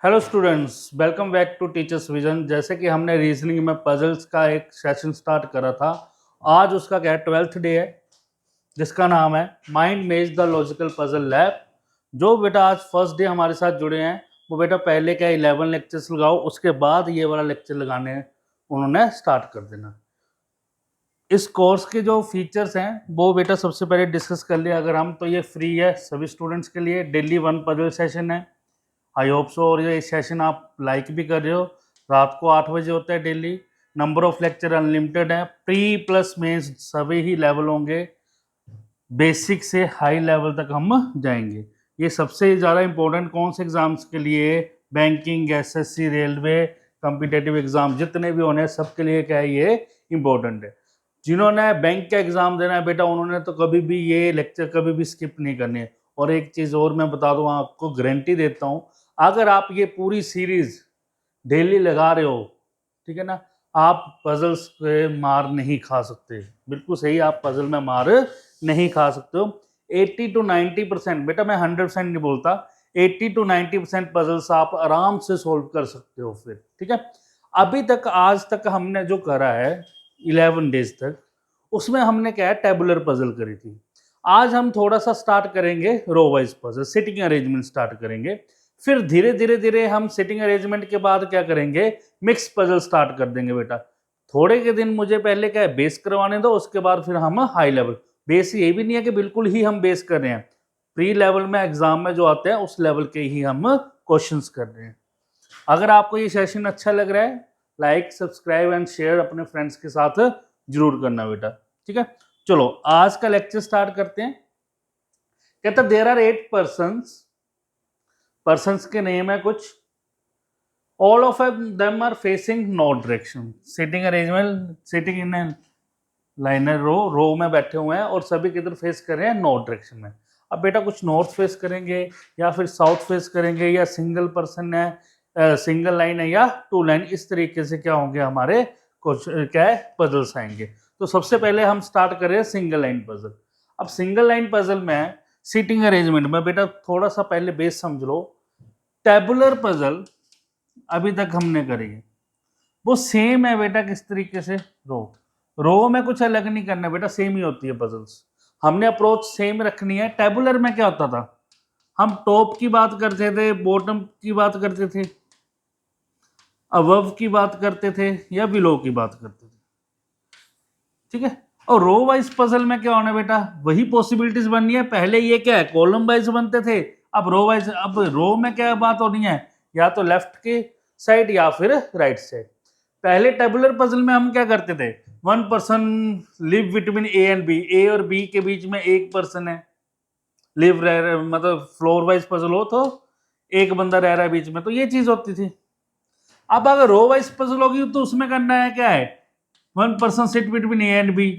Hello students, welcome back to teachers vision. जैसे कि हमने रीजनिंग में पजल्स का एक सेशन स्टार्ट करा था, आज उसका क्या है 12th डे है, जिसका नाम है माइंड मेज द लॉजिकल पजल लैब। जो बेटा आज फर्स्ट डे हमारे साथ जुड़े हैं वो बेटा पहले क्या 11 लेक्चर्स लगाओ, उसके बाद ये वाला लेक्चर लगाने उन्होंने स्टार्ट कर देना। इस कोर्स के जो फीचर्स हैं वो बेटा सबसे पहले डिस्कस कर लिया अगर हम, तो ये फ्री है सभी स्टूडेंट्स के लिए। डेली 1 पजल सेशन है, आई होप सो। और ये सेशन आप लाइक भी कर रहे हो। रात को 8 बजे होता है daily. Number of lecture unlimited है। प्री प्लस मेंस सभी ही लेवल होंगे, बेसिक से हाई लेवल तक हम जाएंगे। ये सबसे ज़्यादा इंपॉर्टेंट कौन से एग्जाम्स के लिए? Banking, SSC, railway, competitive exam जितने भी होने हैं सबके लिए क्या है, ये इंपॉर्टेंट है। जिन्होंने बैंक का एग्जाम देना है बेटा, उन्होंने तो कभी भी ये लेक्चर कभी भी स्किप नहीं करनी है। और एक चीज़ और मैं बता दूँ, आपको गारंटी देता हूँ, अगर आप ये पूरी सीरीज डेली लगा रहे हो, ठीक है ना, आप पजल्स पे मार नहीं खा सकते। बिल्कुल सही, आप पजल में मार नहीं खा सकते हो। 80 to 90% बेटा, मैं 100% नहीं बोलता, 80 to 90% पजल्स आप आराम से सोल्व कर सकते हो फिर, ठीक है। अभी तक आज तक हमने जो करा है 11 डेज तक, उसमें हमने क्या है टेबुलर पजल करी थी। आज हम थोड़ा सा स्टार्ट करेंगे row wise puzzle, sitting arrangement start करेंगे। फिर धीरे धीरे धीरे हम सिटिंग अरेंजमेंट के बाद क्या करेंगे, मिक्स पजल स्टार्ट कर देंगे बेटा। थोड़े के दिन मुझे पहले क्या है बेस करवाने दो, उसके बाद फिर हम हाई लेवल। बेस ये भी नहीं है कि बिल्कुल ही हम बेस कर रहे हैं, प्री लेवल में एग्जाम में जो आते हैं उस लेवल के ही हम क्वेश्चंस कर रहे हैं। अगर आपको ये सेशन अच्छा लग रहा है, लाइक, सब्सक्राइब एंड शेयर अपने फ्रेंड्स के साथ जरूर करना बेटा, ठीक है। चलो आज का लेक्चर स्टार्ट करते हैं। कहता देयर आर 8 पर्सन्स के नेम है कुछ। All of them are facing north direction. Sitting arrangement, sitting in linear row में बैठे हुए हैं और सभी किधर फेस कर रहे हैं, नॉर्थ डायरेक्शन में। अब बेटा कुछ नॉर्थ फेस करेंगे या फिर साउथ फेस करेंगे, या सिंगल पर्सन है, सिंगल लाइन है या 2 लाइन, इस तरीके से क्या होंगे हमारे कुछ क्या है पजल्स आएंगे। तो सबसे पहले हम स्टार्ट करें सिंगल लाइन पजल। अब सिंगल लाइन पजल में सीटिंग अरेंजमेंट में बेटा थोड़ा सा पहले बेस समझ लो। टेबुलर पजल अभी तक हमने करी है, वो सेम है बेटा किस तरीके से, रो में कुछ अलग नहीं करना बेटा, सेम ही होती है पजल्स। हमने अप्रोच सेम रखनी है। टेबुलर में क्या होता था, हम टॉप की बात करते थे, बॉटम की बात करते थे, अबव की बात करते थे या बिलो की बात करते थे, ठीक है। और रो वाइज पजल में क्या होना बेटा, वही पॉसिबिलिटीज बननी है। पहले ये क्या है कॉलम वाइज बनते थे, अब रो वाइज। अब रो में क्या बात होनी है, या तो लेफ्ट के साइड या फिर राइट साइड। पहले टेबुलर पजल में हम क्या करते थे, 1 person live between A and B, A और बी के बीच में एक पर्सन है लिव रह रहा, मतलब फ्लोर वाइज पजल हो तो एक बंदा रह रहा है बीच में, तो ये चीज होती थी। अब अगर रो वाइज पजल होगी तो उसमें करना है क्या है, 1 person sit between A and B.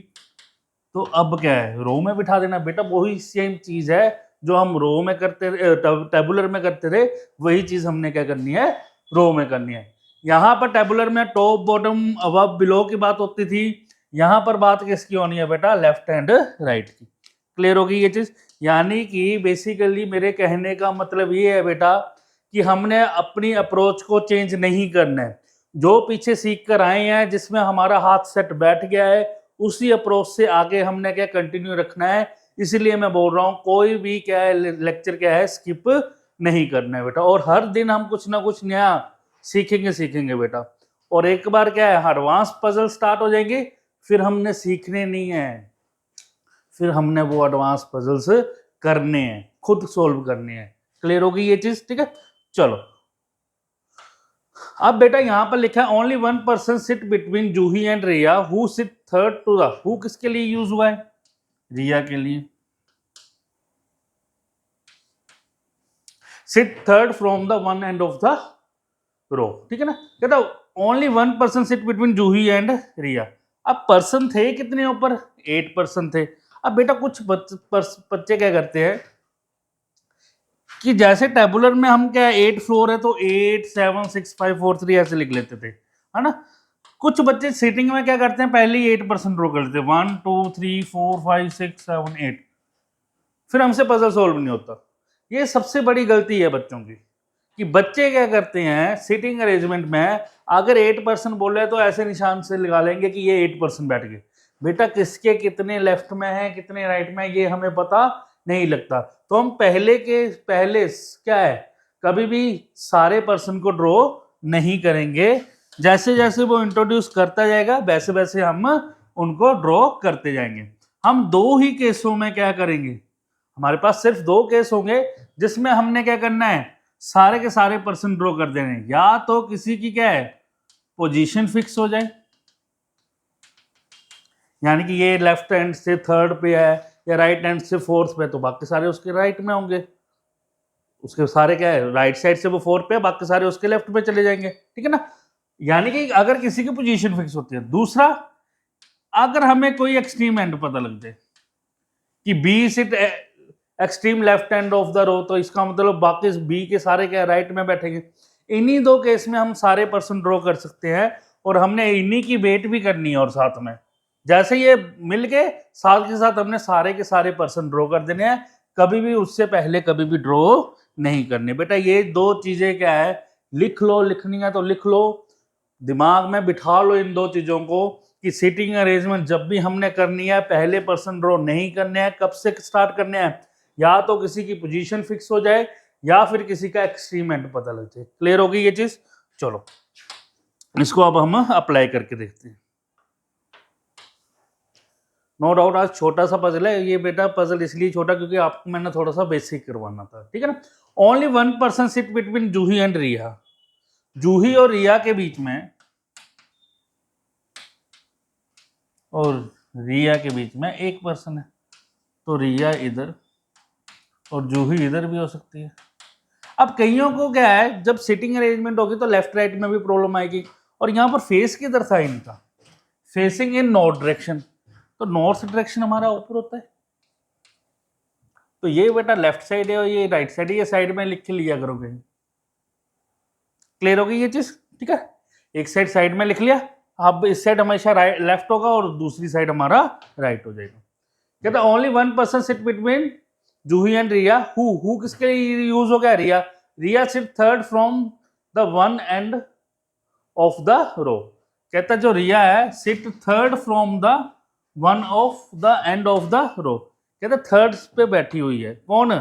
तो अब क्या है, रो में बिठा देना बेटा। वही सेम चीज है जो हम रो में करते, टेबुलर में करते थे, वही चीज हमने क्या करनी है, रो में करनी है। यहाँ पर टेबुलर में टॉप, बॉटम, अबव, बिलो की बात होती थी। यहाँ पर बात किसकी होनी है बेटा, लेफ्ट एंड राइट की। क्लियर होगी ये चीज। यानी कि बेसिकली मेरे कहने का मतलब ये है बेटा कि हमने अपनी अप्रोच को चेंज नहीं करना है। जो पीछे सीख कर आए हैं, जिसमें हमारा हाथ सेट बैठ गया है, उसी अप्रोच से आगे हमने क्या कंटिन्यू रखना है। इसलिए मैं बोल रहा हूँ कोई भी क्या है लेक्चर क्या है स्किप नहीं करना है बेटा। और हर दिन हम कुछ ना कुछ नया सीखेंगे बेटा। और एक बार क्या है एडवांस पजल स्टार्ट हो जाएंगे, फिर हमने सीखने नहीं है, फिर हमने वो एडवांस पजल्स करने हैं, खुद सोल्व करने हैं। क्लियर होगी ये चीज, ठीक है। चलो अब बेटा यहां पर लिखा है only 1 person sit between Juhi and Riya who sit third to the, who किसके लिए यूज हुआ है, रिया के लिए। Sit third from the one end of the row, ठीक है ना। कहता only 1 person sit between Juhi and Riya. अब पर्सन थे कितने ऊपर, 8 पर्सन थे। अब बेटा कुछ बच्चे क्या करते हैं कि जैसे टेबुलर में हम क्या 8 फ्लोर है तो 8 7 6 5 4 3 ऐसे लिख लेते थे, है ना। कुछ बच्चे सीटिंग में क्या करते हैं, पहले ही 8% ड्रॉ कर लेते हैं, 1 2 3 4 5 6 7 8, फिर हमसे पजल सोल्व नहीं होता। ये सबसे बड़ी गलती है बच्चों की कि बच्चे क्या करते हैं सिटिंग अरेंजमेंट में, अगर 8% बोले तो ऐसे निशान से लगा लेंगे कि ये 8% बैठ गए। बेटा किसके कितने लेफ्ट में है कितने राइट में है ये हमें पता नहीं लगता, तो हम पहले क्या है कभी भी सारे पर्सन को ड्रॉ नहीं करेंगे। जैसे जैसे वो इंट्रोड्यूस करता जाएगा वैसे वैसे हम उनको ड्रॉ करते जाएंगे। हम दो ही केसों में क्या करेंगे, हमारे पास सिर्फ दो केस होंगे जिसमें हमने क्या करना है सारे के सारे पर्सन ड्रॉ कर देने हैं। या तो किसी की क्या है पोजीशन फिक्स हो जाए, यानी कि ये लेफ्ट हैंड से थर्ड पे है या राइट हैंड से फोर्थ पे, तो बाकी सारे उसके राइट में होंगे, उसके सारे क्या है राइट साइड से वो फोर्थ पे, बाकी सारे उसके लेफ्ट पे चले जाएंगे, ठीक है ना। यानी कि अगर किसी की पोजीशन फिक्स होती है। दूसरा, अगर हमें कोई एक्सट्रीम एंड पता लग जाए कि B sit extreme left hand of the row, तो इसका मतलब बाकी बी के सारे क्या राइट में बैठेंगे। इन्हीं दो केस में हम सारे पर्सन ड्रॉ कर सकते हैं और हमने इन्हीं की वेट भी करनी है, और साथ में जैसे ये मिल के साथ के साथ हमने सारे के सारे पर्सन ड्रॉ कर देने हैं, कभी भी उससे पहले कभी भी ड्रॉ नहीं करने। बेटा ये दो चीजें क्या है, लिख लो, लिखनी है तो लिख लो, दिमाग में बिठा लो इन दो चीजों को कि सीटिंग अरेंजमेंट जब भी हमने करनी है पहले पर्सन ड्रॉ नहीं करने हैं। कब से स्टार्ट करने हैं, या तो किसी की पोजीशन फिक्स हो जाए या फिर किसी का एक्सट्रीम एंड पता लग जाए। क्लियर होगी ये चीज। चलो इसको अब हम अप्लाई करके देखते हैं। नो डाउट आज छोटा सा पजल है ये बेटा, पजल इसलिए छोटा क्योंकि आपको मैंने थोड़ा सा बेसिक करवाना था, ठीक है ना। Only one person sit between Juhi and Riya. Juhi और रिया के बीच में, और रिया के बीच में एक पर्सन है, तो रिया इधर और जूही इधर भी हो सकती है। अब कईयों को क्या है जब सिटिंग अरेंजमेंट होगी तो लेफ्ट राइट में भी प्रॉब्लम आएगी, और यहाँ पर फेस किधर था इनका, फेसिंग इन नॉर्थ डायरेक्शन, तो नॉर्थ डायरेक्शन हमारा ऊपर होता है, तो ये बेटा लेफ्ट साइड है और ये राइट साइड है, ये साइड में लिख के लिया करोगे। क्लियर होगी ये चीज, ठीक है। एक साइड में लिख लिया, अब इस साइड हमेशा राइट लेफ्ट होगा और दूसरी साइड हमारा राइट हो जाएगा। कहता only one person sit between Juhi and Riya. Who किसके लिए यूज हो गया, Riya. Riya sit third from the one end of the row. कहता जो रिया है sit third from the one of the end of the row. कहता थर्ड पे बैठी हुई है, कौन,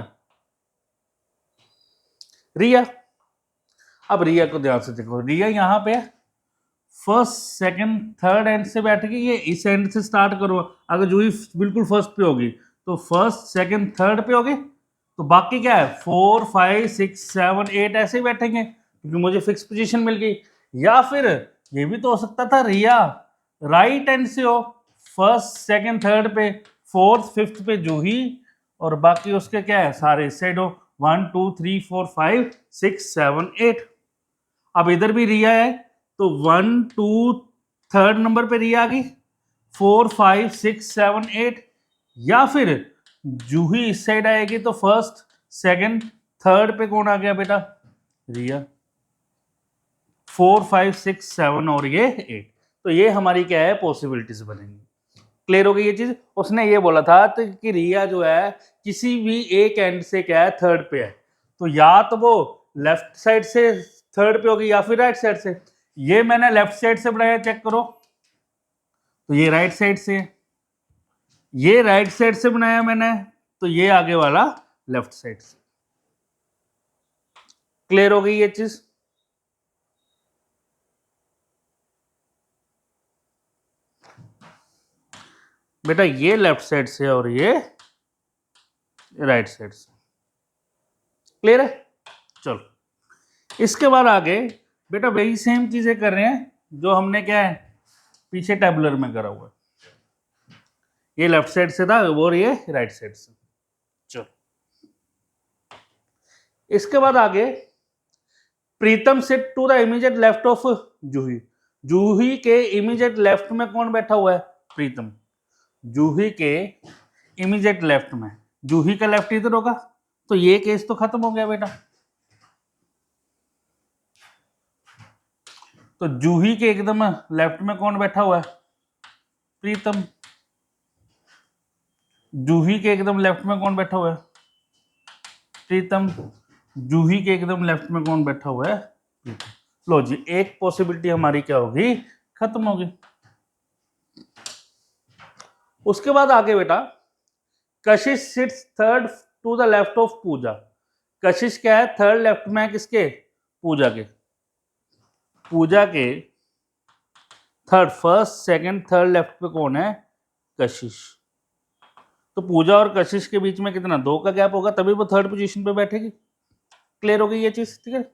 रिया। अब रिया को ध्यान से देखो, रिया यहाँ पे फर्स्ट सेकंड थर्ड एंड से बैठ गई, ये इस एंड से स्टार्ट करो। अगर जूही बिल्कुल फर्स्ट पे होगी तो फर्स्ट सेकंड थर्ड पे होगी, तो बाकी क्या है 4 5 6 7 8 ऐसे ही बैठेंगे क्योंकि मुझे फिक्स पोजीशन मिल गई। या फिर ये भी तो हो सकता था रिया राइट एंड से हो, फर्स्ट सेकंड थर्ड पे, फोर्थ फिफ्थ पे जूही, और बाकी उसके क्या है सारे इस साइड हो, 1 2 3 4 5 6 7 8। अब इधर भी रिया है तो 1 2 थर्ड नंबर पे रिया आ गई, 4 5 6 7 8। या फिर जूही इस साइड आएगी तो फर्स्ट सेकंड थर्ड पे कौन आ गया बेटा, रिया, 4 5 6 7 और ये 8। तो ये हमारी क्या है पॉसिबिलिटीज बनेंगी। क्लियर हो गई ये चीज। उसने ये बोला था तो कि रिया जो है किसी भी एक एंड से क्या है थर्ड पे है, तो या तो वो लेफ्ट साइड से थर्ड पे होगी या फिर राइट साइड से। ये मैंने लेफ्ट साइड से बनाया, चेक करो, तो ये राइट साइड से, ये राइट साइड से बनाया मैंने, तो ये आगे वाला लेफ्ट साइड से। क्लियर हो गई ये चीज। बेटा ये लेफ्ट साइड से और ये राइट साइड से। क्लियर है। चलो इसके बाद आगे बेटा वही सेम चीजें कर रहे हैं जो हमने क्या है पीछे टेबुलर में करा हुआ है। ये लेफ्ट साइड से था और ये राइट साइड से। चलो इसके बाद आगे Pritam sit to the immediate left of Juhi. Juhi के इमीडिएट लेफ्ट में कौन बैठा हुआ है, प्रीतम। जूही के इमीडिएट लेफ्ट में, जूही का लेफ्ट इधर होगा, तो ये केस तो खत्म हो गया बेटा। तो जूही के एकदम लेफ्ट में कौन बैठा हुआ है, प्रीतम। जूही के एकदम लेफ्ट में कौन बैठा हुआ है, प्रीतम। जूही के एकदम लेफ्ट में कौन बैठा हुआ है? लो जी, एक पॉसिबिलिटी हमारी क्या होगी? खत्म होगी। उसके बाद आगे बेटा, Kashish sits third to the left of Pooja. Kashish क्या है? थर्ड लेफ्ट में है किसके? पूजा के। पूजा के third, first second third left पे कौन है? कशिश। तो पूजा और कशिश के बीच में कितना? 2 का गैप होगा, तभी वो थर्ड पोजीशन पे बैठेगी। क्लियर हो गई ये चीज? ठीक है।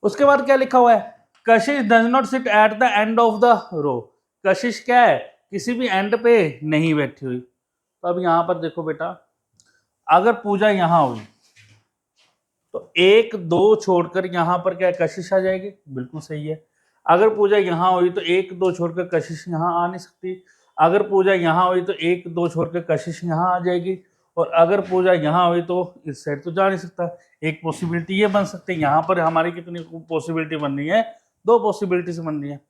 उसके बाद क्या लिखा हुआ है? Kashish does not sit at the end of the row. Kashish क्या है? किसी भी एंड पे नहीं बैठी हुई। तो अब यहां पर देखो बेटा, अगर पूजा यहां हुई तो 1 2 छोड़कर यहां पर क्या कशिश आ जाएगी? बिल्कुल सही है। अगर पूजा यहां हुई तो 1 2 छोड़कर कशिश यहां आ नहीं सकती। अगर पूजा यहां हुई तो 1 2 छोड़कर कशिश यहां आ जाएगी। और अगर पूजा यहां हुई तो इस साइड तो जा नहीं सकता। एक पॉसिबिलिटी ये बन सकती है। यहाँ पर हमारी कितनी पॉसिबिलिटी बन रही है? 2 पॉसिबिलिटी बन रही है।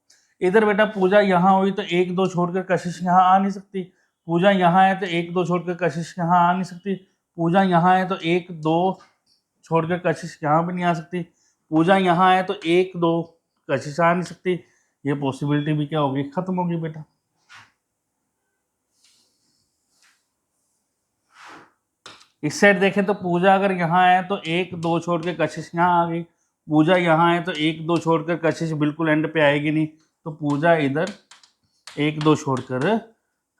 इधर बेटा पूजा यहाँ हुई तो 1 2 छोड़कर कशिश यहाँ आ नहीं सकती। पूजा यहाँ है तो 1 2 छोड़कर कशिश यहाँ आ नहीं सकती। पूजा यहाँ है तो 1 2 छोड़कर कशिश यहाँ भी नहीं आ सकती। पूजा यहाँ है तो 1 2 कशिश आ नहीं सकती। ये पॉसिबिलिटी भी क्या होगी? खत्म होगी बेटा। इस साइड देखें तो पूजा अगर यहाँ है तो 1 2 छोड़ के कशिश यहाँ आ गई। पूजा यहाँ है तो 1 2 छोड़कर कशिश बिल्कुल एंड पे आएगी नहीं। तो पूजा इधर 1 2 छोड़कर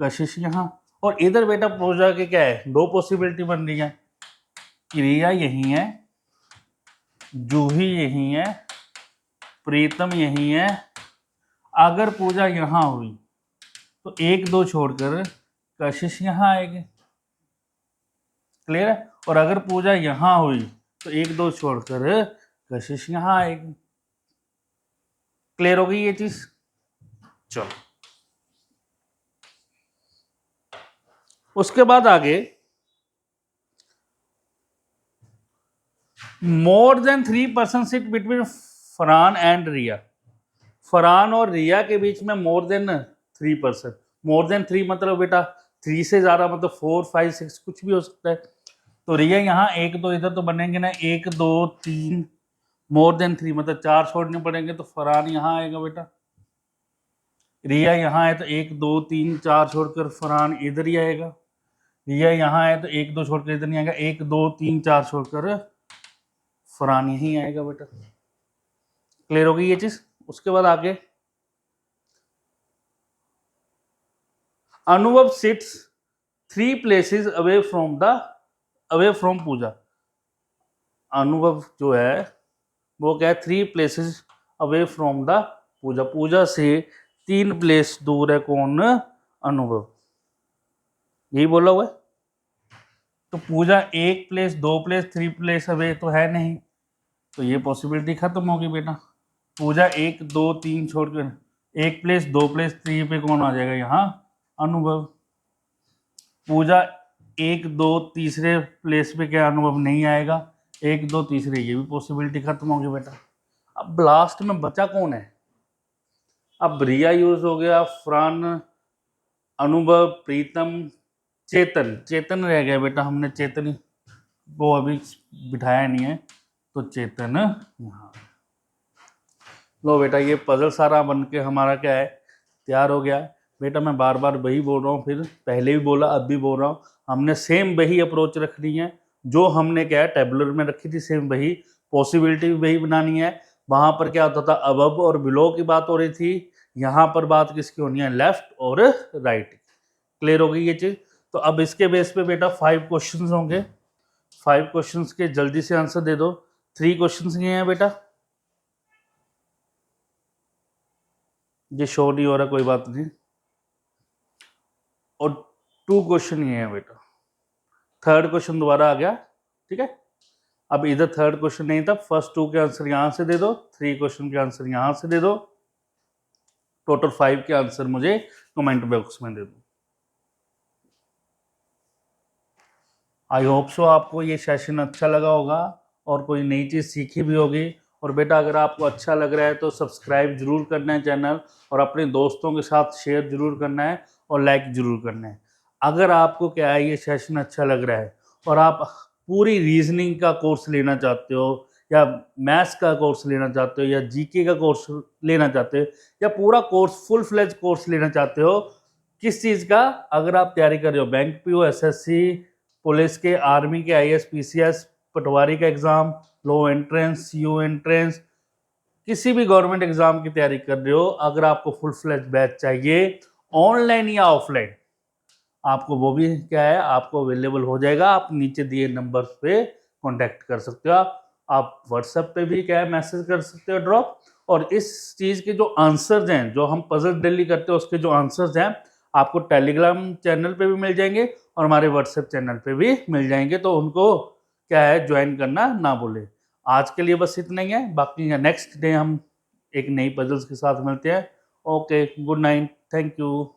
कशिश यहाँ। और इधर बेटा पूजा के क्या है? 2 पॉसिबिलिटी बन रही है। क्रिया यही है, जूही यही है, प्रीतम यही है। अगर पूजा यहाँ हुई तो 1 2 छोड़कर कशिश यहाँ आएगी। क्लियर है? और अगर पूजा यहां हुई तो 1 2 छोड़कर कशिश यहां आएगी। क्लियर हो गई ये चीज? चलो, उसके बाद आगे, more than 3 person sit between Farhan and Riya. Farhan और रिया के बीच में more than 3 person. More than 3 मतलब बेटा 3 से ज्यादा मतलब 4 5 6 कुछ भी हो सकता है। तो रिया यहाँ 1 2 इधर तो बनेंगे ना, 1 2 3। मोर देन 3 मतलब 4 छोड़ने पड़ेंगे। तो फरहान यहाँ आएगा बेटा। रिया यहाँ है तो 1 2 3 4 छोड़कर फरहान इधर ही आएगा। रिया यहाँ है तो 1 2 छोड़कर इधर नहीं आएगा। 1 2 3 4 छोड़कर फरहान यहीं आएगा बेटा। क्लियर हो गई ये चीज? उसके बाद आगे, अनुभव सिट्स 3 प्लेसेस अवे फ्रॉम पूजा। अनुभव जो है वो क्या है? 3 प्लेसेस अवे फ्रॉम द पूजा। पूजा से 3 प्लेस दूर है कौन? अनुभव। यही बोला हुआ है। तो पूजा 1 प्लेस 2 प्लेस 3 प्लेस अवे तो है नहीं। तो ये पॉसिबिलिटी खत्म होगी बेटा। पूजा 1 2 3 छोड़कर 1 प्लेस 2 प्लेस 3 पे कौन आ जाएगा? यहाँ अनुभव। पूजा 1 2 तीसरे प्लेस पे क्या अनुभव नहीं आएगा? 1 2 तीसरे, ये भी पॉसिबिलिटी खत्म होगी बेटा। अब लास्ट में बचा कौन है? अब रिया यूज हो गया, फरहान, अनुभव, प्रीतम, चेतन। चेतन रह गया बेटा। हमने चेतन वो अभी बिठाया नहीं है, तो चेतन यहाँ। लो बेटा, ये पजल सारा बन के हमारा क्या है? तैयार हो गया है बेटा। मैं बार बार वही बोल रहा हूँ, फिर पहले भी बोला अब भी बोल रहा हूँ, हमने सेम वही अप्रोच रखनी है जो हमने क्या है टेबुलर में रखी थी। सेम वही पॉसिबिलिटी भी वही बनानी है। वहां पर क्या होता था? अबव और बिलो की बात हो रही थी। यहाँ पर बात किसकी होनी है? लेफ्ट और राइट। क्लियर हो गई ये चीज? तो अब इसके बेस पे बेटा 5 क्वेश्चंस होंगे। 5 क्वेश्चंस के जल्दी से आंसर दे दो। 3 क्वेश्चंस ये हैं बेटा। ये शो नहीं हो रहा, कोई बात नहीं। और 2 क्वेश्चन ये है बेटा। थर्ड क्वेश्चन दोबारा आ गया। ठीक है। अब इधर थर्ड क्वेश्चन नहीं था। फर्स्ट 2 के आंसर यहां से दे दो, 3 क्वेश्चन के आंसर यहां से दे दो। टोटल 5 के आंसर मुझे कमेंट बॉक्स में दे दो। आई होप सो आपको ये सेशन अच्छा लगा होगा और कोई नई चीज़ सीखी भी होगी। और बेटा अगर आपको अच्छा लग रहा है तो सब्सक्राइब जरूर करना है चैनल, और अपने दोस्तों के साथ शेयर जरूर करना है और लाइक जरूर करना है। अगर आपको क्या है ये सेशन अच्छा लग रहा है और आप पूरी रीजनिंग का कोर्स लेना चाहते हो, या मैथ्स का कोर्स लेना चाहते हो, या जीके का कोर्स लेना चाहते हो, या पूरा कोर्स फुल फ्लेज कोर्स लेना चाहते हो, किस चीज़ का, अगर आप तैयारी कर रहे हो बैंक पीओ, एसएससी, पुलिस के, आर्मी के, आईएएस पीसीएस, पटवारी का exam, low entrance, you entrance, किसी भी गवर्नमेंट एग्जाम की तैयारी कर रहे हो, अगर आपको फुल फ्लेज बैच चाहिए ऑनलाइन या ऑफलाइन, आपको वो भी क्या है, आपको अवेलेबल हो जाएगा। आप नीचे दिए नंबर पे कांटेक्ट कर सकते हो। आप व्हाट्सएप पे भी क्या है मैसेज कर सकते हो ड्रॉप। और इस चीज़ के जो आंसर्स हैं, जो हम पजल डेली करते हैं, उसके जो आंसर्स हैं आपको टेलीग्राम चैनल पे भी मिल जाएंगे और हमारे व्हाट्सएप चैनल पे भी मिल जाएंगे, तो उनको क्या है ज्वाइन करना ना भूलें। आज के लिए बस इतना ही है, बाकी नेक्स्ट डे हम एक नई पजल्स के साथ मिलते हैं। Okay, good night, thank you.